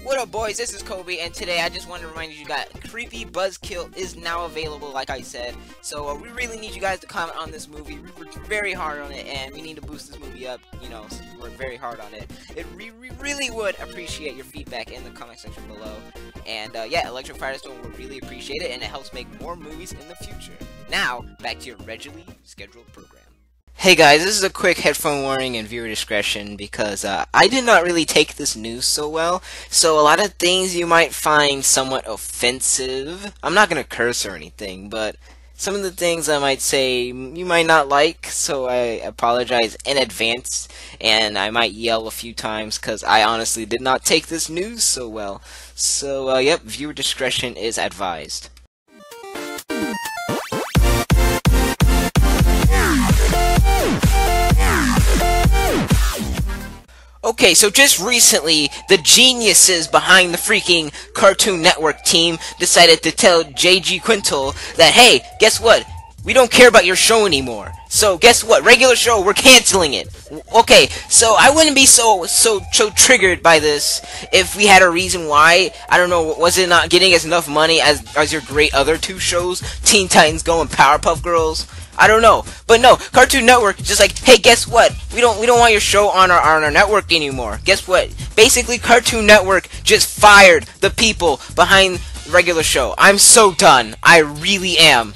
What up, boys? This is Kobe, and today I just wanted to remind you guys, Creepy Buzzkill is now available, like I said. So we really need you guys to comment on this movie. We worked very hard on it, and we need to boost this movie up. You know, so we worked very hard on it. We really would appreciate your feedback in the comment section below. And yeah, Electric Firestorm would really appreciate it, and it helps make more movies in the future. Now, back to your regularly scheduled program. Hey guys, this is a quick headphone warning and viewer discretion because I did not really take this news so well, so a lot of things you might find somewhat offensive. I'm not going to curse or anything, but some of the things I might say you might not like, so I apologize in advance, and I might yell a few times because I honestly did not take this news so well. So yep, viewer discretion is advised. Okay, so just recently, the geniuses behind the freaking Cartoon Network team decided to tell J.G. Quintal that, hey, guess what? We don't care about your show anymore. So guess what? Regular show, we're canceling it. Okay, so I wouldn't be so triggered by this if we had a reason why. I don't know, was it not getting us enough money as your great other two shows, Teen Titans Go and Powerpuff Girls? I don't know, but no, Cartoon Network just like, hey, guess what? We don't want your show on our network anymore. Guess what? Basically, Cartoon Network just fired the people behind the regular show. I'm so done. I really am.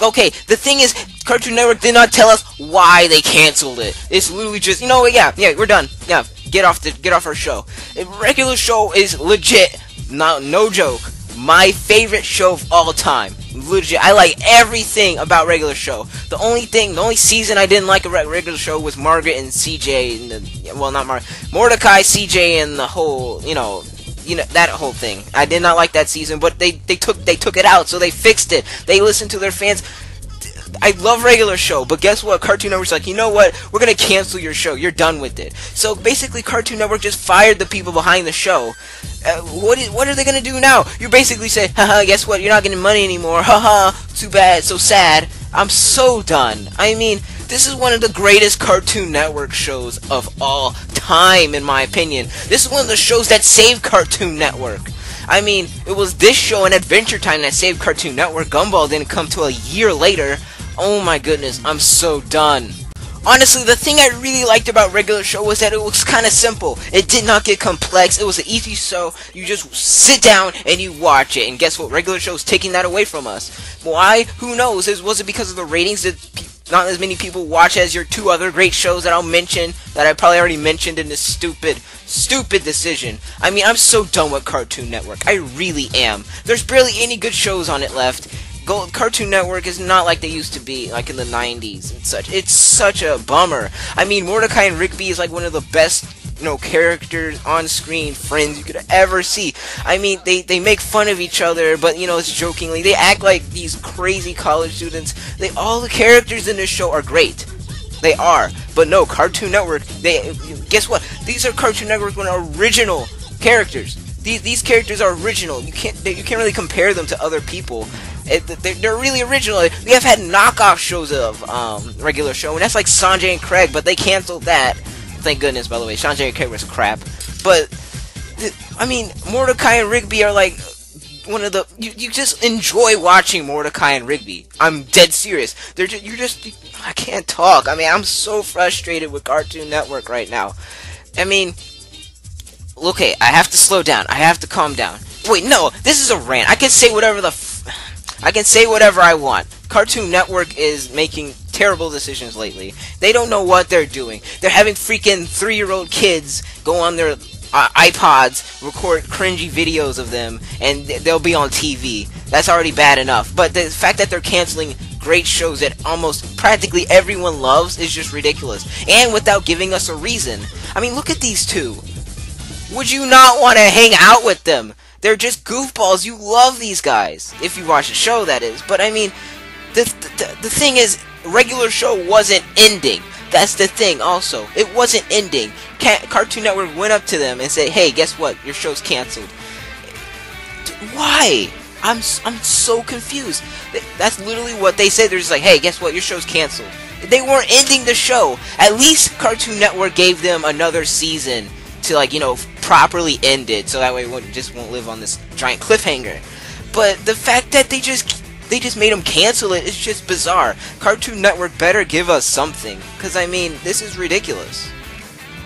Okay, the thing is, Cartoon Network did not tell us why they canceled it. It's literally just, you know what? Yeah, we're done. Yeah, get off our show. The regular show is legit, no joke, my favorite show of all time. Legit, I like everything about regular show. The only season I didn't like a regular show was Margaret and CJ, and well, not Mordecai, CJ, and the whole, you know, that whole thing. I did not like that season, but they took it out, so they fixed it. They listened to their fans. I love regular show, but guess what? Cartoon Network's like, you know what? We're gonna cancel your show. You're done with it. So basically, Cartoon Network just fired the people behind the show. What are they gonna do now? You basically say, haha, guess what? You're not getting money anymore. Haha, too bad, so sad. I'm so done. I mean, this is one of the greatest Cartoon Network shows of all time, in my opinion. This is one of the shows that saved Cartoon Network. I mean, it was this show and Adventure Time that saved Cartoon Network. Gumball didn't come till a year later. Oh my goodness, I'm so done. Honestly, the thing I really liked about regular show was that it was kind of simple. It did not get complex. It was an easy show. You just sit down and you watch it. And guess what? Regular show is taking that away from us. Why? Who knows? Was it because of the ratings that not as many people watch as your two other great shows that I'll mention, that I probably already mentioned in this stupid decision? I mean, I'm so done with Cartoon Network. I really am. There's barely any good shows on it left. Cartoon Network is not like they used to be, like in the 90s and such. It's such a bummer. I mean, Mordecai and Rigby is like one of the best, you know, characters on screen friends you could ever see. I mean, they make fun of each other, but you know, it's jokingly. They act like these crazy college students. All the characters in this show are great. They are. But no, Cartoon Network, guess what? These are Cartoon Network original characters. These characters are original. You can't really compare them to other people. They're really original. We have had knockoff shows of regular show, and that's like Sanjay and Craig, but they canceled that. Thank goodness, by the way. Sanjay and Craig was crap. But I mean, Mordecai and Rigby are like one of the you just enjoy watching Mordecai and Rigby. I'm dead serious. I can't talk. I mean, I'm so frustrated with Cartoon Network right now. I mean, okay, I have to slow down. I have to calm down. Wait, no, this is a rant. I can say whatever I want. Cartoon Network is making terrible decisions lately. They don't know what they're doing. They're having freaking 3-year-old kids go on their iPods, record cringy videos of them, and they'll be on TV. That's already bad enough. But the fact that they're canceling great shows that almost practically everyone loves is just ridiculous. And without giving us a reason. I mean, look at these two. Would you not want to hang out with them? They're just goofballs. You love these guys. If you watch the show, that is. But I mean, the thing is, regular show wasn't ending. That's the thing also. It wasn't ending. Cartoon Network went up to them and said, hey, guess what? Your show's canceled. Why? I'm so confused. That's literally what they said. They're just like, hey, guess what? Your show's canceled. They weren't ending the show. At least Cartoon Network gave them another season to, like, you know, properly end it, so that way it just won't live on this giant cliffhanger. But the fact that they just made them cancel it is just bizarre. Cartoon Network better give us something, because, I mean, this is ridiculous.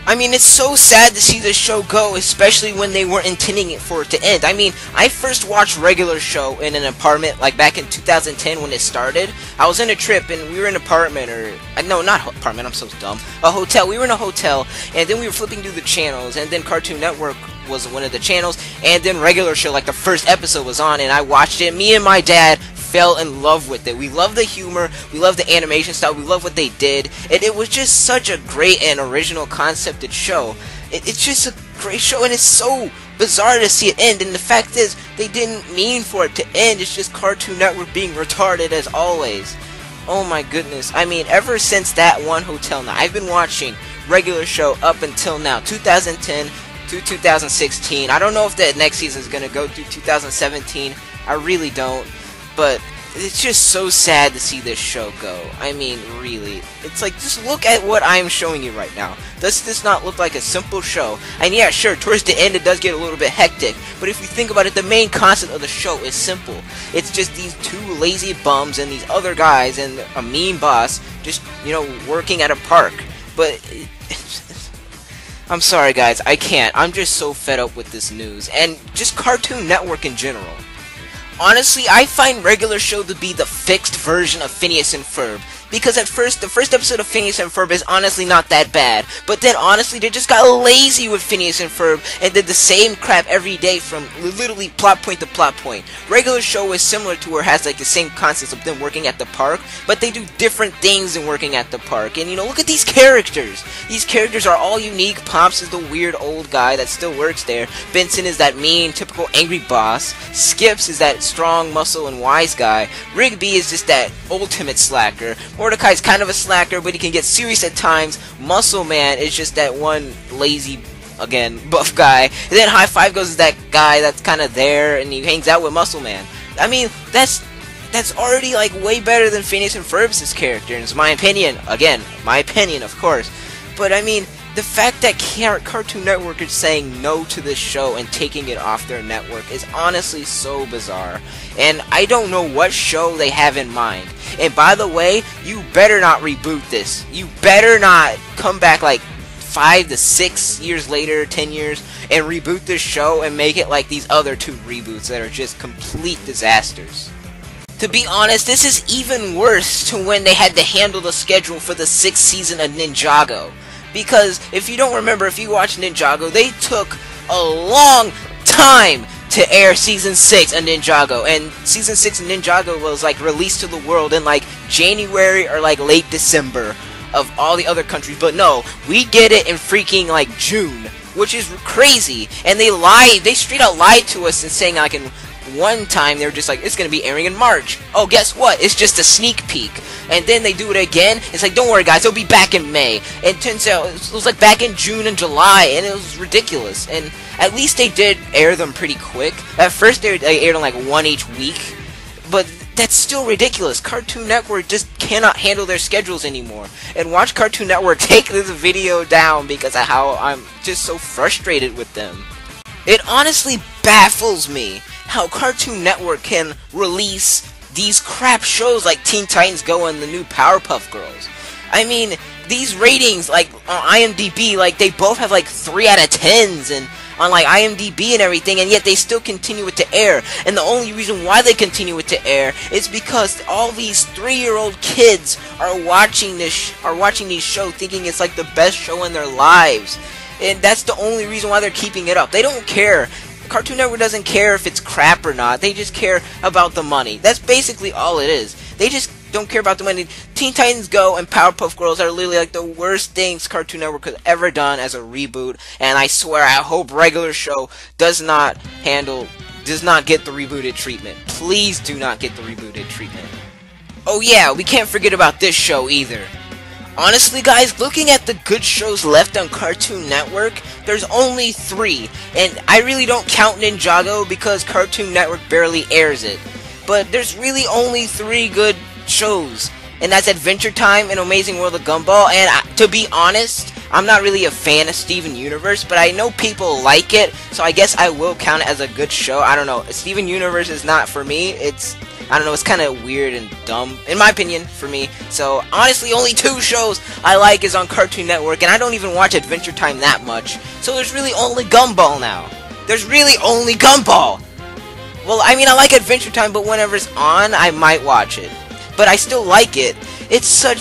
I mean, it's so sad to see this show go, especially when they weren't intending for it to end. I mean, I first watched regular show in an apartment, like, back in 2010 when it started. I was in a trip, and we were in an apartment, no, not apartment, I'm so dumb. A hotel. We were in a hotel, and then we were flipping through the channels, and then Cartoon Network was one of the channels, and then regular show, like, the first episode was on, and I watched it. Me and my dad fell in love with it. We love the humor, we love the animation style, we love what they did, and it was just such a great and original concepted show. It's just a great show, and it's so bizarre to see it end, and the fact is, they didn't mean for it to end. It's just Cartoon Network being retarded as always. Oh my goodness. I mean, ever since that one hotel night, I've been watching regular show up until now, 2010 to 2016. I don't know if the next season is going to go through 2017. I really don't. But it's just so sad to see this show go. I mean, really. It's like, just look at what I'm showing you right now. Does this not look like a simple show? And yeah, sure, towards the end it does get a little bit hectic. But if you think about it, the main concept of the show is simple. It's just these two lazy bums and these other guys and a mean boss just, you know, working at a park. But I'm sorry guys, I can't. I'm just so fed up with this news. And just Cartoon Network in general. Honestly, I find regular show to be the fixed version of Phineas and Ferb. Because at first, the first episode of Phineas and Ferb is honestly not that bad. But then honestly, they just got lazy with Phineas and Ferb and did the same crap every day from literally plot point to plot point. Regular show is similar to where it has like the same concepts of them working at the park, but they do different things than working at the park. And you know, look at these characters. These characters are all unique. Pops is the weird old guy that still works there. Benson is that mean, typical angry boss. Skips is that strong, muscle, and wise guy. Rigby is just that ultimate slacker. Mordecai's kind of a slacker, but he can get serious at times. Muscle Man is just that one lazy, again, buff guy. And then High Five goes is that guy that's kind of there, and he hangs out with Muscle Man. I mean, that's already, like, way better than Phineas and Ferb's character, and it's my opinion. Again, my opinion, of course. But, I mean, the fact that Cartoon Network is saying no to this show and taking it off their network is honestly so bizarre. And I don't know what show they have in mind. And by the way, you better not reboot this. You better not come back like 5 to 6 years later, 10 years, and reboot this show and make it like these other two reboots that are just complete disasters. To be honest, this is even worse to when they had to handle the schedule for the 6th season of Ninjago. Because, if you don't remember, if you watch Ninjago, they took a long time to air Season 6 of Ninjago. And Season 6 of Ninjago was, like, released to the world in, like, January or, like, late December of all the other countries. But no, we get it in freaking, like, June, which is crazy. And they lied. They straight out lied to us and saying, like, in one time they were just like, it's gonna be airing in March. Oh, guess what? It's just a sneak peek. And then they do it again. It's like, don't worry guys, it'll be back in May. And it turns out it was like back in June and July, and it was ridiculous. And at least they did air them pretty quick. At first they aired them like one each week, but that's still ridiculous. Cartoon Network just cannot handle their schedules anymore. And watch Cartoon Network take this video down because of how I'm just so frustrated with them. It honestly baffles me how Cartoon Network can release these crap shows like Teen Titans Go and the new Powerpuff Girls. I mean, these ratings, like, on IMDb, like, they both have, like, 3 out of 10s, and on, like, IMDb and everything, and yet they still continue it to air. And the only reason why they continue it to air is because all these 3-year-old kids are watching these shows thinking it's, like, the best show in their lives. And that's the only reason why they're keeping it up. They don't care. Cartoon Network doesn't care if it's crap or not. They just care about the money. That's basically all it is. They just don't care about the money. Teen Titans Go and Powerpuff Girls are literally like the worst things Cartoon Network could ever done as a reboot. And I swear, I hope regular show does not get the rebooted treatment. Please do not get the rebooted treatment. Oh yeah, we can't forget about this show either. Honestly guys, looking at the good shows left on Cartoon Network, there's only 3, and I really don't count Ninjago because Cartoon Network barely airs it. But there's really only 3 good shows, and that's Adventure Time and Amazing World of Gumball. And to be honest, I'm not really a fan of Steven Universe, but I know people like it, so I guess I will count it as a good show. I don't know. Steven Universe is not for me. I don't know, it's kind of weird and dumb, in my opinion, for me. So, honestly, only 2 shows I like is on Cartoon Network, and I don't even watch Adventure Time that much. So there's really only Gumball now. There's really only Gumball! Well, I mean, I like Adventure Time, but whenever it's on, I might watch it. But I still like it. It's such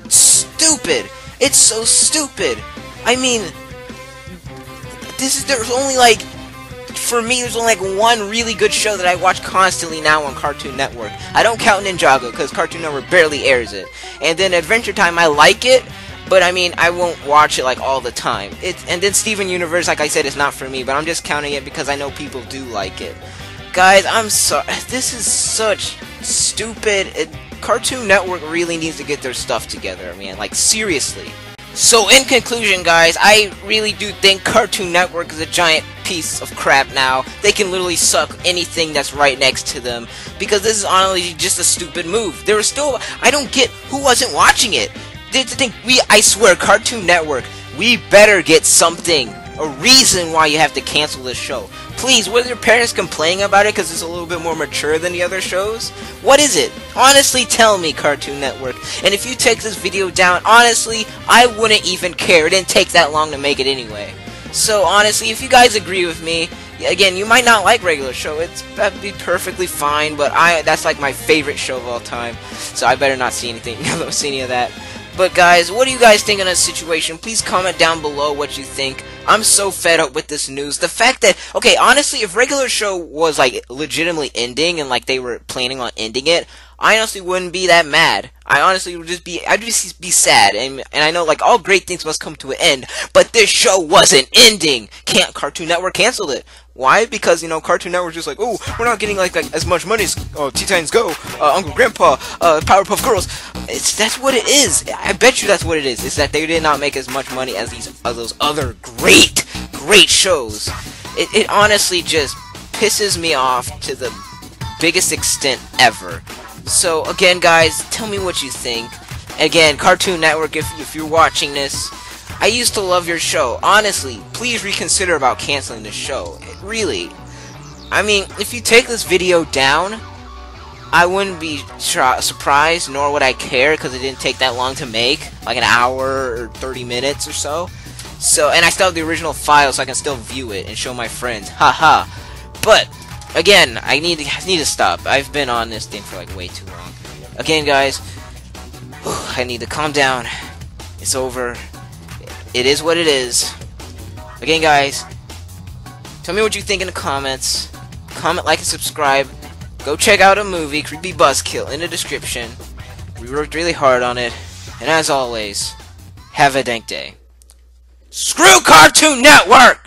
stupid. It's so stupid. I mean, there's only like, for me, there's only like one really good show that I watch constantly now on Cartoon Network. I don't count Ninjago, because Cartoon Network barely airs it. And then Adventure Time, I like it, but I mean, I won't watch it like all the time. And then Steven Universe, like I said, is not for me, but I'm just counting it because I know people do like it. Guys, I'm sorry. This is such stupid. Cartoon Network really needs to get their stuff together, man. Like, seriously. So, in conclusion, guys, I really do think Cartoon Network is a giant piece of crap now. They can literally suck anything that's right next to them, because this is honestly just a stupid move. There was still, I don't get who wasn't watching it. I swear, Cartoon Network, we better get something, a reason why you have to cancel this show. Please, were your parents complaining about it because it's a little bit more mature than the other shows? What is it? Honestly, tell me, Cartoon Network. And if you take this video down, honestly, I wouldn't even care. It didn't take that long to make it anyway. So, honestly, if you guys agree with me, again, you might not like regular show. That'd be perfectly fine, but that's like my favorite show of all time. So I better not see anything, see any of that. But guys, what do you guys think on this situation? Please comment down below what you think. I'm so fed up with this news. The fact that, okay, honestly, if regular show was like legitimately ending and like they were planning on ending it, I honestly wouldn't be that mad. I honestly would I'd just be sad. And I know like all great things must come to an end, but this show wasn't ending. Cartoon Network canceled it. Why? Because, you know, Cartoon Network's just like, oh, we're not getting like as much money as Teen-Titans Go, Uncle Grandpa, Powerpuff Girls. That's what it is. I bet you that's what it is. It's that they did not make as much money as those other great shows. It honestly just pisses me off to the biggest extent ever. So again, guys, tell me what you think. Again, Cartoon Network, if you're watching this, I used to love your show. Honestly, please reconsider about canceling the show. Really. I mean, if you take this video down, I wouldn't be surprised, nor would I care, because it didn't take that long to make. Like an hour or 30 minutes or so. And I still have the original file, so I can still view it and show my friends. Haha. But, again, I need to stop. I've been on this thing for like way too long. Again, guys, I need to calm down. It's over. It is what it is. Again, guys, tell me what you think in the comments. Comment, like, and subscribe. Go check out a movie, Creepy Buzzkill, in the description. We worked really hard on it. And as always, have a dank day. Screw Cartoon Network!